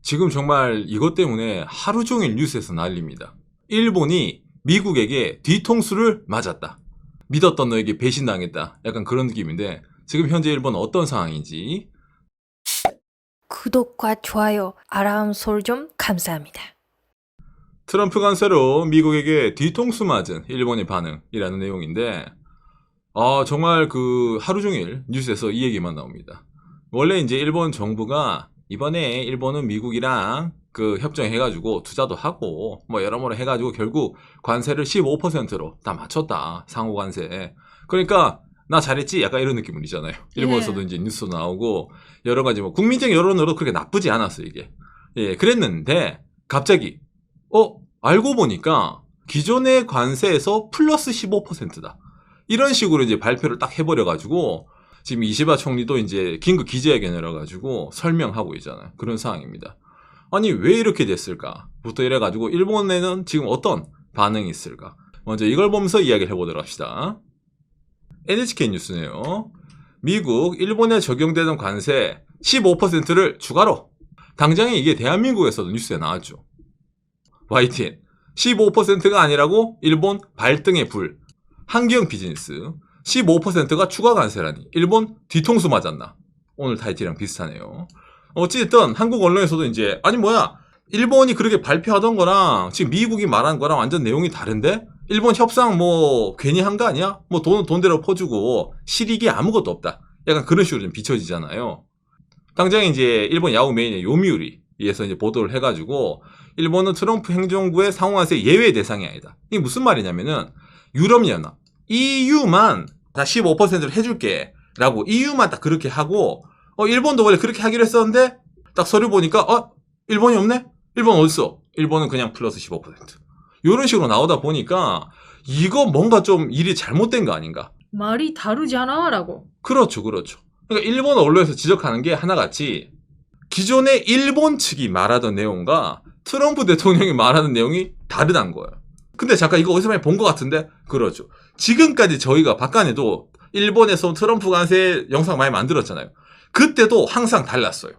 지금 정말 이것 때문에 하루 종일 뉴스에서 난립니다. 일본이 미국에게 뒤통수를 맞았다. 믿었던 너에게 배신당했다. 약간 그런 느낌인데 지금 현재 일본은 어떤 상황인지. 구독과 좋아요, 알람 설정 감사합니다. 트럼프 관세로 미국에게 뒤통수 맞은 일본의 반응이라는 내용인데 정말 그 하루 종일 뉴스에서 이 얘기만 나옵니다. 원래 이제 일본 정부가 이번에 일본은 미국이랑 그 협정해가지고 투자도 하고 뭐 여러모로 해가지고 결국 관세를 15%로 다 맞췄다. 상호 관세. 그러니까 나 잘했지? 약간 이런 느낌은 있잖아요. 일본에서도 이제 뉴스 나오고 여러 가지 뭐 국민적 여론으로 그렇게 나쁘지 않았어 이게. 예, 그랬는데 갑자기 알고 보니까 기존의 관세에서 플러스 15%다. 이런 식으로 이제 발표를 딱 해버려가지고 지금 이시바 총리도 이제 긴급 기자회견을 해가지고 설명하고 있잖아요. 그런 상황입니다. 아니 왜 이렇게 됐을까? 부터 이래가지고 일본에는 지금 어떤 반응이 있을까? 먼저 이걸 보면서 이야기를 해보도록 합시다. NHK 뉴스네요. 미국, 일본에 적용되는 관세 15%를 추가로. 당장에 이게 대한민국에서도 뉴스에 나왔죠. YTN 15%가 아니라고 일본 발등의 불. 한경 비즈니스 15%가 추가 관세라니 일본 뒤통수 맞았나. 오늘 타이틀이랑 비슷하네요. 어찌됐든 한국 언론에서도 이제 아니 뭐야 일본이 그렇게 발표하던 거랑 지금 미국이 말한 거랑 완전 내용이 다른데 일본 협상 뭐 괜히 한 거 아니야? 뭐 돈대로 퍼주고 실익이 아무것도 없다. 약간 그런 식으로 좀 비춰지잖아요. 당장에 이제 일본 야후 메인의 요미우리에서 이제 보도를 해가지고 일본은 트럼프 행정부의 상호관세 예외 대상이 아니다. 이게 무슨 말이냐면은 유럽연합 EU만 다 15%를 해줄게 라고 EU만 딱 그렇게 하고 일본도 원래 그렇게 하기로 했었는데 딱 서류 보니까 일본이 없네? 일본 어딨어? 일본은 그냥 플러스 15%. 이런 식으로 나오다 보니까 이거 뭔가 좀 일이 잘못된 거 아닌가? 말이 다르잖아 라고. 그렇죠. 그러니까 일본 언론에서 지적하는 게 하나같이 기존의 일본 측이 말하던 내용과 트럼프 대통령이 말하는 내용이 다르다는 거예요. 근데 잠깐 이거 어디서 많이 본 것 같은데? 그렇죠. 지금까지 저희가 박간에도 일본에서 트럼프 관세 영상 많이 만들었잖아요. 그때도 항상 달랐어요.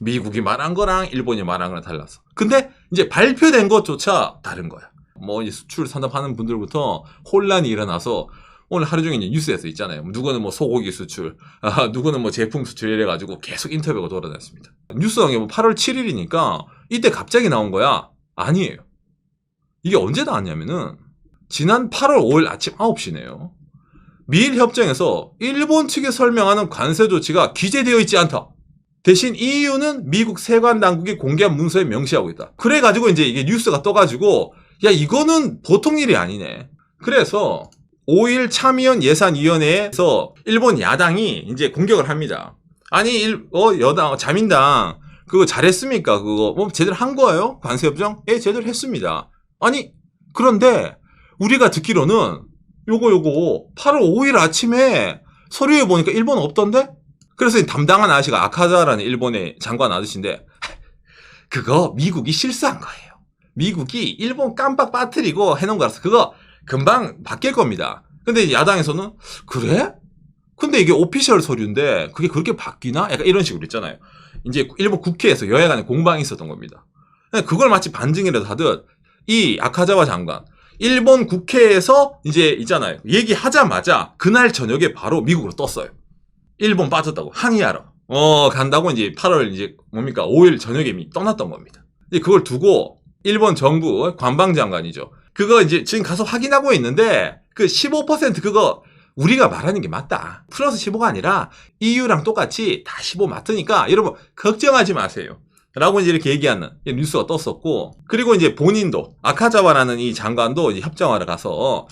미국이 말한 거랑 일본이 말한 거랑 달랐어. 근데 이제 발표된 것조차 다른 거야. 뭐 이제 수출 산업하는 분들부터 혼란이 일어나서 오늘 하루 종일 뉴스에서 있잖아요. 누구는 뭐 소고기 수출, 누구는 뭐 제품 수출 이래가지고 계속 인터뷰가 돌아다녔습니다. 뉴스가 뭐 8월 7일이니까 이때 갑자기 나온 거야? 아니에요. 이게 언제 나왔냐면은 지난 8월 5일 아침 9시네요. 미일 협정에서 일본 측이 설명하는 관세 조치가 기재되어 있지 않다. 대신 EU는 미국 세관 당국이 공개한 문서에 명시하고 있다. 그래가지고 이제 이게 뉴스가 떠가지고 야 이거는 보통 일이 아니네. 그래서 5일 참의원 예산위원회에서 일본 야당이 이제 공격을 합니다. 아니 여당 자민당 그거 잘했습니까? 그거 뭐 제대로 한 거예요? 관세 협정? 예, 제대로 했습니다. 아니 그런데 우리가 듣기로는 요거 8월 5일 아침에 서류에 보니까 일본 없던데? 그래서 담당한 아저씨가 아카자라는 일본의 장관 아저씨인데 그거 미국이 실수한 거예요. 미국이 일본 깜빡 빠뜨리고 해놓은 거라서 그거 금방 바뀔 겁니다. 근데 야당에서는 그래? 근데 이게 오피셜 서류인데 그게 그렇게 바뀌나? 약간 이런 식으로 있잖아요. 이제 일본 국회에서 여야 간에 공방이 있었던 겁니다. 그걸 마치 반증이라도 하듯 이 아카자와 장관 일본 국회에서 이제 있잖아요. 얘기하자마자 그날 저녁에 바로 미국으로 떴어요. 일본 빠졌다고 항의하러 간다고 이제 8월 이제 5일 저녁에 이미 떠났던 겁니다. 이제 그걸 두고 일본 정부 관방장관이죠. 그거 이제 지금 가서 확인하고 있는데 그 15% 그거 우리가 말하는 게 맞다. 플러스 15가 아니라 EU랑 똑같이 다 15 맞으니까 여러분 걱정하지 마세요. 라고 이제 이렇게 얘기하는 뉴스가 떴었고, 그리고 이제 본인도 아카자와라는 이 장관도 이제 협정하러 가서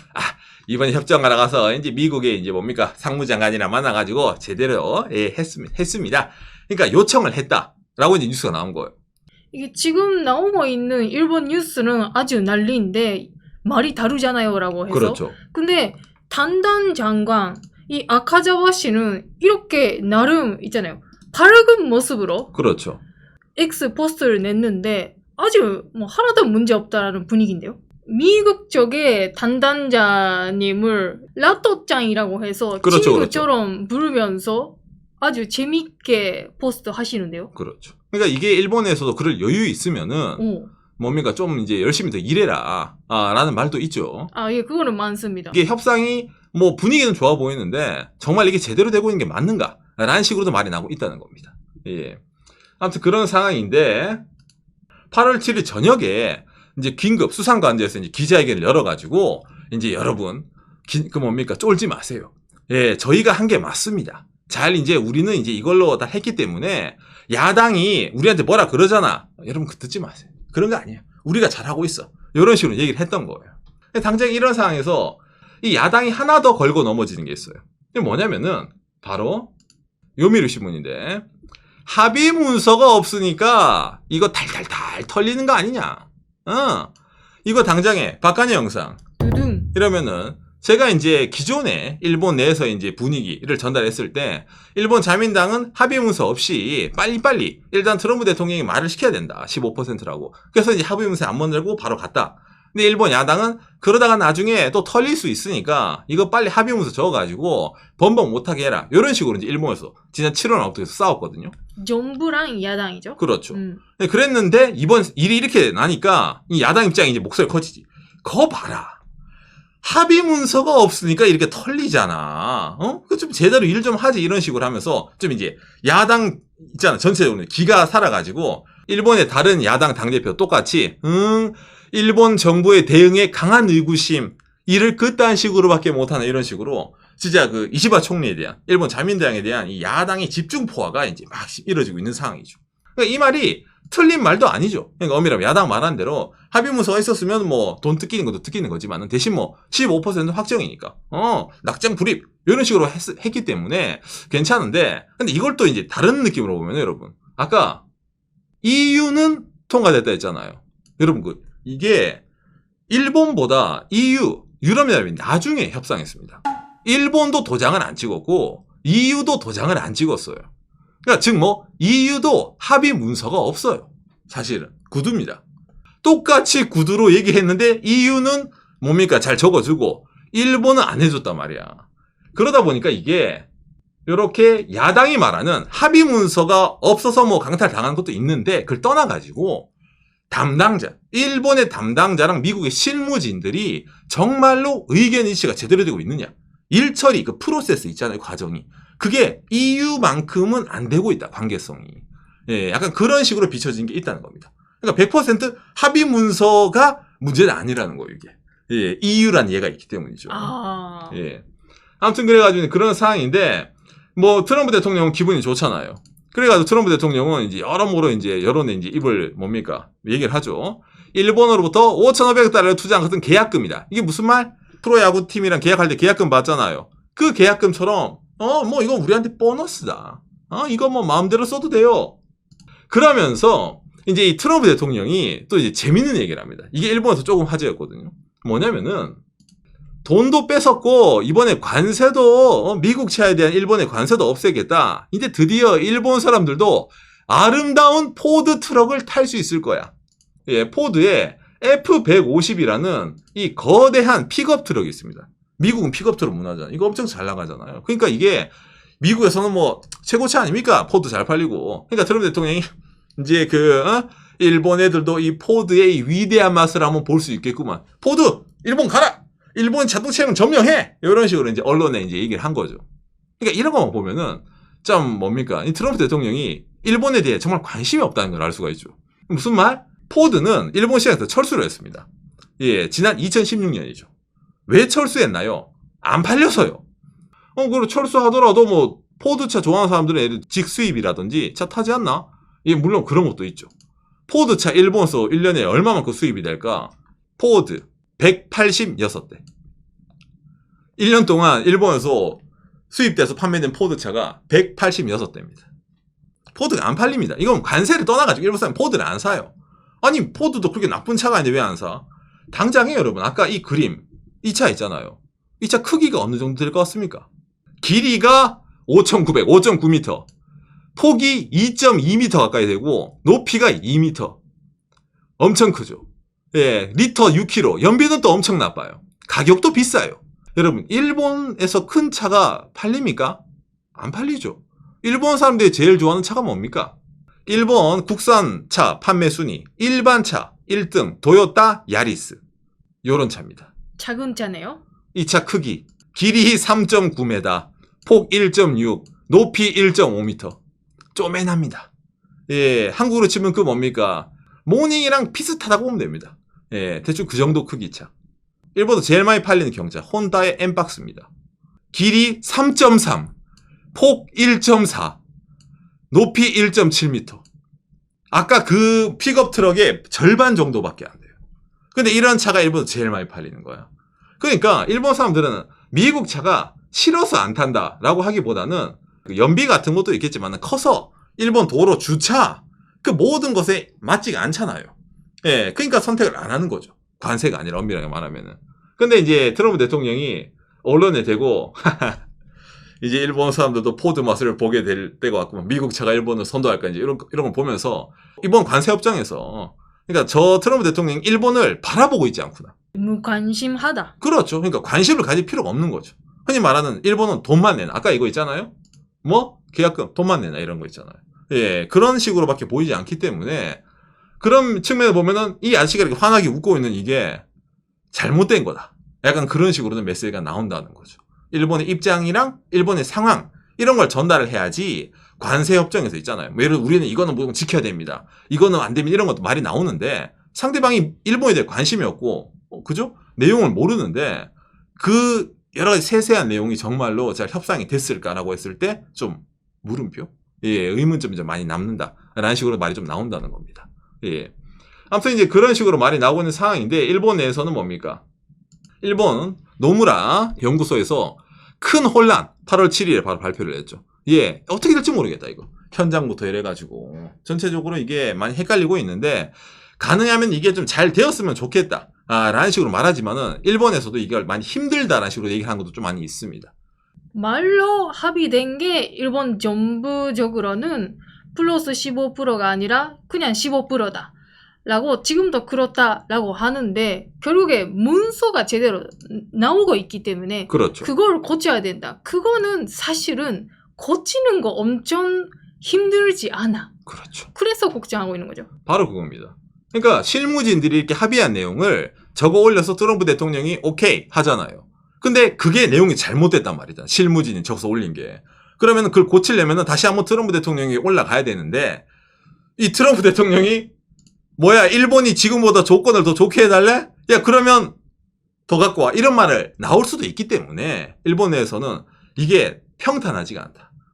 이번에 협정하러 가서 이제 미국의 이제 상무장관이랑 만나가지고 제대로 했습니다. 그러니까 요청을 했다라고 이제 뉴스가 나온 거예요. 이게 지금 나오고 있는 일본 뉴스는 아주 난리인데 말이 다르잖아요 라고 해서. 그렇죠. 근데 단단 장관 이 아카자와 씨는 이렇게 나름 있잖아요. 밝은 모습으로 그렇죠. X 포스트를 냈는데 아주 뭐 하나도 문제 없다라는 분위기인데요. 미국 쪽에 담당자님을 라또짱이라고 해서 그렇죠, 친구처럼 부르면서 아주 재밌게 포스트 하시는데요. 그렇죠. 그러니까 이게 일본에서도 그럴 여유 있으면은 오. 뭡니까 좀 이제 열심히 더 일해라 라는 말도 있죠. 아, 예, 그거는 많습니다. 이게 협상이 뭐 분위기는 좋아 보이는데 정말 이게 제대로 되고 있는 게 맞는가 라는 식으로도 말이 나오고 있다는 겁니다. 예. 아무튼 그런 상황인데 8월 7일 저녁에 이제 긴급 수상관제에서 이제 기자회견을 열어가지고 이제 여러분 그 뭡니까 쫄지 마세요. 예, 저희가 한 게 맞습니다. 잘 이제 우리는 이제 이걸로 다 했기 때문에 야당이 우리한테 뭐라 그러잖아. 여러분 그 듣지 마세요. 그런 거 아니에요. 우리가 잘하고 있어. 이런 식으로 얘기를 했던 거예요. 당장 이런 상황에서 이 야당이 하나 더 걸고 넘어지는 게 있어요. 이게 뭐냐면은 바로 요미르 신문인데 합의 문서가 없으니까 이거 달달달 털리는 거 아니냐. 이거 당장에 박간의 영상 두둥. 이러면은 제가 이제 기존에 일본 내에서 이제 분위기를 전달했을 때 일본 자민당은 합의 문서 없이 빨리빨리 일단 트럼프 대통령이 말을 시켜야 된다. 15%라고. 그래서 이제 합의 문서 안 만들고 바로 갔다. 근데 일본 야당은 그러다가 나중에 또 털릴 수 있으니까 이거 빨리 합의 문서 적어가지고 번복 못하게 해라. 이런 식으로 이제 일본에서 지난 7월 말부터 싸웠거든요. 정부랑 야당이죠. 그렇죠. 네, 그랬는데 이번 일이 이렇게 나니까 이 야당 입장이 이제 목소리가 커지지. 거 봐라. 합의 문서가 없으니까 이렇게 털리잖아. 그 좀 제대로 일 좀 하지 이런 식으로 하면서 좀 이제 야당 있잖아. 전체적으로 기가 살아가지고 일본의 다른 야당 당대표 똑같이 일본 정부의 대응에 강한 의구심 이를 그딴 식으로밖에 못하는 이런 식으로 진짜 그 이시바 총리에 대한 일본 자민당에 대한 이 야당의 집중 포화가 이제 막 이뤄지고 있는 상황이죠. 그러니까 이 말이 틀린 말도 아니죠. 그러니까 엄밀하면 야당 말한 대로 합의 문서가 있었으면 뭐 돈 뜯기는 것도 뜯기는 거지만 대신 뭐 15% 확정이니까 낙장 불입 이런 식으로 했기 때문에 괜찮은데 근데 이걸 또 이제 다른 느낌으로 보면 여러분 아까 EU는 통과됐다 했잖아요. 여러분 이게 일본보다 EU 유럽연합이 나중에 협상했습니다. 일본도 도장을 안 찍었고 EU도 도장을 안 찍었어요. 그러니까 즉 뭐 EU도 합의 문서가 없어요. 사실은 구두입니다. 똑같이 구두로 얘기했는데 EU는 뭡니까 잘 적어주고 일본은 안 해줬단 말이야. 그러다 보니까 이게 이렇게 야당이 말하는 합의 문서가 없어서 뭐 강탈 당한 것도 있는데 그걸 떠나가지고 담당자, 일본의 담당자랑 미국의 실무진들이 정말로 의견 일치가 제대로 되고 있느냐. 일처리 그 프로세스 있잖아요. 과정이. 그게 EU만큼은 안 되고 있다. 관계성이. 예, 약간 그런 식으로 비춰진 게 있다는 겁니다. 그러니까 100% 합의 문서가 문제는 아니라는 거예요. 이게. 예, EU란 얘가 있기 때문이죠. 아. 예. 아무튼 그래가지고 그런 상황인데 뭐 트럼프 대통령은 기분이 좋잖아요. 그래가지고 트럼프 대통령은 이제 여러모로 이제 여론에 이제 입을 뭡니까 얘기를 하죠. 일본으로부터 5,500달러를 투자한 것은 계약금이다. 이게 무슨 말? 프로야구 팀이랑 계약할 때 계약금 받잖아요. 그 계약금처럼 뭐 이건 우리한테 보너스다. 이거 뭐 마음대로 써도 돼요. 그러면서 이제 이 트럼프 대통령이 또 이제 재밌는 얘기를 합니다. 이게 일본에서 조금 화제였거든요. 뭐냐면은 돈도 뺏었고 이번에 관세도 미국 차에 대한 일본의 관세도 없애겠다. 이제 드디어 일본 사람들도 아름다운 포드 트럭을 탈 수 있을 거야. 예, 포드에 F150이라는 이 거대한 픽업 트럭이 있습니다. 미국은 픽업 트럭 문화잖아요. 이거 엄청 잘 나가잖아요. 그러니까 이게 미국에서는 뭐 최고차 아닙니까? 포드 잘 팔리고. 그러니까 트럼프 대통령이 이제 일본 애들도 이 포드의 이 위대한 맛을 한번 볼 수 있겠구만. 포드 일본 가라. 일본 자동차는 점령해! 이런 식으로 이제 언론에 이제 얘기를 한 거죠. 그러니까 이런 것만 보면은, 좀 뭡니까? 이 트럼프 대통령이 일본에 대해 정말 관심이 없다는 걸 알 수가 있죠. 무슨 말? 포드는 일본 시장에서 철수를 했습니다. 예, 지난 2016년이죠. 왜 철수했나요? 안 팔려서요. 그리고 철수하더라도 뭐, 포드차 좋아하는 사람들은 직수입이라든지 차 타지 않나? 예, 물론 그런 것도 있죠. 포드차 일본에서 1년에 얼마만큼 수입이 될까? 포드. 186대. 1년 동안 일본에서 수입돼서 판매된 포드차가 186대입니다. 포드가 안 팔립니다. 이건 관세를 떠나가지고 일본 사람 포드를 안 사요. 아니 포드도 그렇게 나쁜 차가 아닌데 왜 안 사? 당장에 여러분 아까 이 그림 이 차 있잖아요. 이 차 크기가 어느 정도 될 것 같습니까? 길이가 5.9m 폭이 2.2m 가까이 되고 높이가 2m 엄청 크죠. 예, 리터 6kg. 연비는 또 엄청 나빠요. 가격도 비싸요. 여러분, 일본에서 큰 차가 팔립니까? 안 팔리죠. 일본 사람들이 제일 좋아하는 차가 뭡니까? 일본 국산 차 판매 순위 일반 차 1등 도요타 야리스. 요런 차입니다. 작은 차네요. 이 차 크기 길이 3.9m, 폭 1.6, 높이 1.5m. 쪼맨합니다. 예, 한국으로 치면 그 뭡니까? 모닝이랑 비슷하다고 보면 됩니다. 예, 대충 그 정도 크기 차. 일본에서 제일 많이 팔리는 경차 혼다의 N박스입니다. 길이 3.3, 폭 1.4, 높이 1.7m. 아까 그 픽업 트럭의 절반 정도밖에 안 돼요. 근데 이런 차가 일본에서 제일 많이 팔리는 거야. 그러니까 일본 사람들은 미국 차가 싫어서 안 탄다라고 하기보다는 그 연비 같은 것도 있겠지만 커서 일본 도로 주차 그 모든 것에 맞지가 않잖아요. 예, 그러니까 선택을 안 하는 거죠. 관세가 아니라 엄밀하게 말하면은. 근데 이제 트럼프 대통령이 언론에 대고 이제 일본 사람들도 포드 맛을 보게 될 때가 왔고 미국 차가 일본을 선도할까 이제 이런 걸 보면서 이번 관세 협정에서 그러니까 저 트럼프 대통령이 일본을 바라보고 있지 않구나. 무관심하다. 그렇죠. 그러니까 관심을 가질 필요가 없는 거죠. 흔히 말하는 일본은 돈만 내나. 아까 이거 있잖아요. 뭐 계약금 돈만 내나 이런 거 있잖아요. 예, 그런 식으로밖에 보이지 않기 때문에 그런 측면에 보면은 이 아저씨가 이렇게 환하게 웃고 있는 이게 잘못된 거다. 약간 그런 식으로는 메시지가 나온다는 거죠. 일본의 입장이랑 일본의 상황 이런 걸 전달을 해야지 관세 협정에서 있잖아요. 뭐 예를 들어 우리는 이거는 무조건 지켜야 됩니다. 이거는 안 됩니다. 이런 것도 말이 나오는데 상대방이 일본에 대해 관심이 없고 그죠? 내용을 모르는데 그 여러 가지 세세한 내용이 정말로 잘 협상이 됐을까라고 했을 때 좀 물음표? 예, 의문점이 좀 많이 남는다라는 식으로 말이 좀 나온다는 겁니다. 예. 아무튼 이제 그런 식으로 말이 나오고 있는 상황인데 일본 내에서는 뭡니까? 일본 노무라 연구소에서 큰 혼란 8월 7일에 바로 발표를 했죠. 예, 어떻게 될지 모르겠다 이거. 현장부터 이래가지고 전체적으로 이게 많이 헷갈리고 있는데 가능하면 이게 좀 잘 되었으면 좋겠다. 라는 식으로 말하지만은 일본에서도 이게 많이 힘들다라는 식으로 얘기하는 것도 좀 많이 있습니다. 말로 합의된 게 일본 정부적으로는 플러스 15%가 아니라 그냥 15%다. 라고 지금도 그렇다라고 하는데 결국에 문서가 제대로 나오고 있기 때문에 그렇죠. 그걸 고쳐야 된다. 그거는 사실은 고치는 거 엄청 힘들지 않아. 그렇죠. 그래서 걱정하고 있는 거죠. 바로 그겁니다. 그러니까 실무진들이 이렇게 합의한 내용을 적어 올려서 트럼프 대통령이 오케이 하잖아요. 근데 그게 내용이 잘못됐단 말이다. 실무진이 적어서 올린 게. 그러면 그걸 고치려면 다시 한번 트럼프 대통령이 올라가야 되는데 이 트럼프 대통령이 뭐야 일본이 지금보다 조건을 더 좋게 해달래? 야 그러면 더 갖고 와. 이런 말을 나올 수도 있기 때문에 일본 내에서는 이게 평탄하지가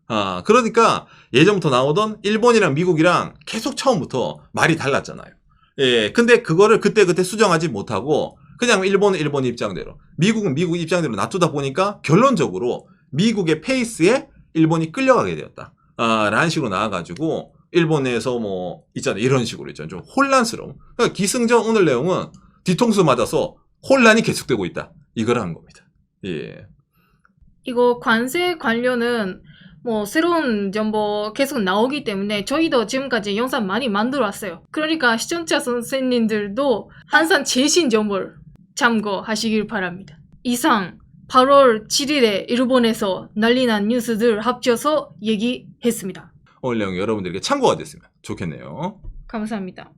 않다. 그러니까 예전부터 나오던 일본이랑 미국이랑 계속 처음부터 말이 달랐잖아요. 예, 근데 그거를 그때그때 수정하지 못하고 그냥 일본은 일본 입장대로 미국은 미국 입장대로 놔두다 보니까 결론적으로 미국의 페이스에 일본이 끌려가게 되었다. 라는 식으로 나와가지고 일본 내에서 뭐 있잖아요. 이런 식으로 있잖아요. 좀 혼란스러움. 그러니까 기승전 오늘 내용은 뒤통수 맞아서 혼란이 계속되고 있다. 이걸 하는 겁니다. 예. 이거 관세 관련은 뭐 새로운 정보 계속 나오기 때문에 저희도 지금까지 영상 많이 만들어 왔어요. 그러니까 시청자 선생님들도 항상 최신 정보를 참고하시길 바랍니다. 이상 8월 7일에 일본에서 난리난 뉴스들 합쳐서 얘기했습니다. 오늘 내용 여러분들에게 참고가 됐으면 좋겠네요. 감사합니다.